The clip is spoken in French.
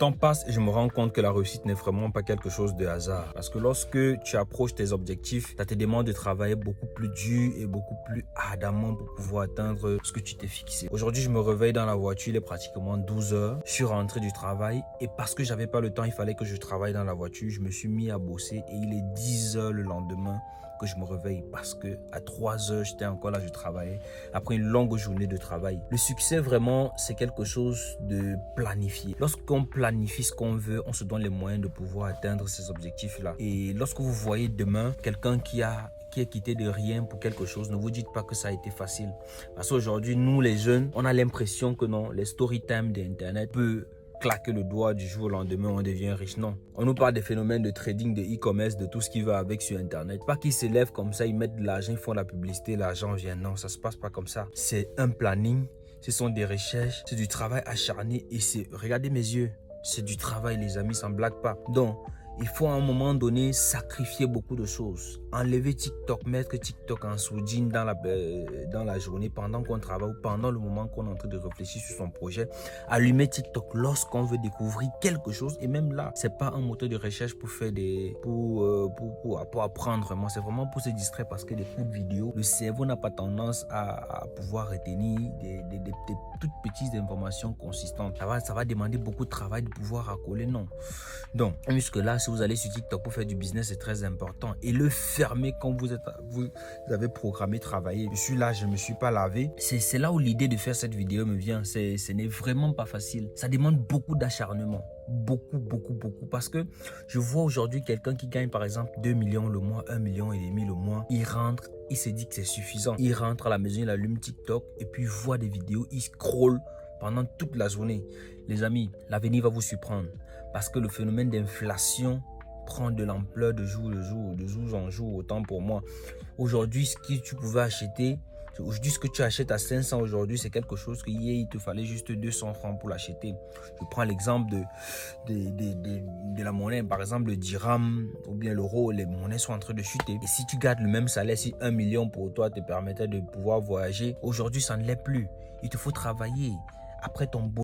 temps passe et je me rends compte que la réussite n'est vraiment pas quelque chose de hasard. Parce que lorsque tu approches tes objectifs, ça te demande de travailler beaucoup plus dur et beaucoup plus ardemment pour pouvoir atteindre ce que tu t'es fixé. Aujourd'hui, je me réveille dans la voiture, il est pratiquement 12 heures. Je suis rentré du travail et parce que j'avais pas le temps, il fallait que je travaille dans la voiture. Je me suis mis à bosser et il est 10 heures le lendemain que je me réveille parce que à 3 heures, j'étais encore là, je travaillais après une longue journée de travail. Le succès, vraiment, c'est quelque chose de planifié. Lorsqu'on planifie ce qu'on veut, on se donne les moyens de pouvoir atteindre ces objectifs-là. Et lorsque vous voyez demain quelqu'un qui est quitté de rien pour quelque chose, ne vous dites pas que ça a été facile. Parce qu'aujourd'hui, nous les jeunes, on a l'impression que non, les story time d'Internet peuvent claquer le doigt du jour au lendemain, on devient riche. Non. On nous parle des phénomènes de trading, de e-commerce, de tout ce qui va avec sur Internet. Pas qu'ils se lèvent comme ça, ils mettent de l'argent, ils font la publicité, l'argent vient. Non, ça se passe pas comme ça. C'est un planning, ce sont des recherches, c'est du travail acharné et c'est, regardez mes yeux, c'est du travail les amis, ça ne blague pas. Donc, il faut à un moment donné sacrifier beaucoup de choses. Enlever TikTok, mettre TikTok en sourdine dans la journée pendant qu'on travaille ou pendant le moment qu'on est en train de réfléchir sur son projet. Allumer TikTok lorsqu'on veut découvrir quelque chose. Et même là, c'est pas un moteur de recherche pour faire pour apprendre vraiment. C'est vraiment pour se distraire parce que des coups de vidéo, le cerveau n'a pas tendance à pouvoir retenir des toutes petites informations consistantes. Ça va demander beaucoup de travail de pouvoir accoler. Non. Donc, jusque-là, si vous allez sur TikTok pour faire du business, c'est très important. Et le fermer quand vous avez programmé travailler. Je suis là, je ne me suis pas lavé. C'est là où l'idée de faire cette vidéo me vient. Ce n'est vraiment pas facile. Ça demande beaucoup d'acharnement. Beaucoup. Parce que je vois aujourd'hui quelqu'un qui gagne par exemple 2 millions le mois, 1,5 million le mois. Il rentre, il se dit que c'est suffisant. Il rentre à la maison, il allume TikTok et puis il voit des vidéos, il scrolle pendant toute la journée. Les amis, l'avenir va vous surprendre. Parce que le phénomène d'inflation prend de l'ampleur de jour en jour, autant pour moi. Aujourd'hui, ce que tu pouvais acheter, aujourd'hui, ce que tu achètes à 500 aujourd'hui, c'est quelque chose que hier, il te fallait juste 200 francs pour l'acheter. Je prends l'exemple de la monnaie, par exemple le dirham ou bien l'euro, les monnaies sont en train de chuter. Et si tu gardes le même salaire, si 1 million pour toi te permettait de pouvoir voyager, aujourd'hui, ça ne l'est plus. Il te faut travailler après ton boulot.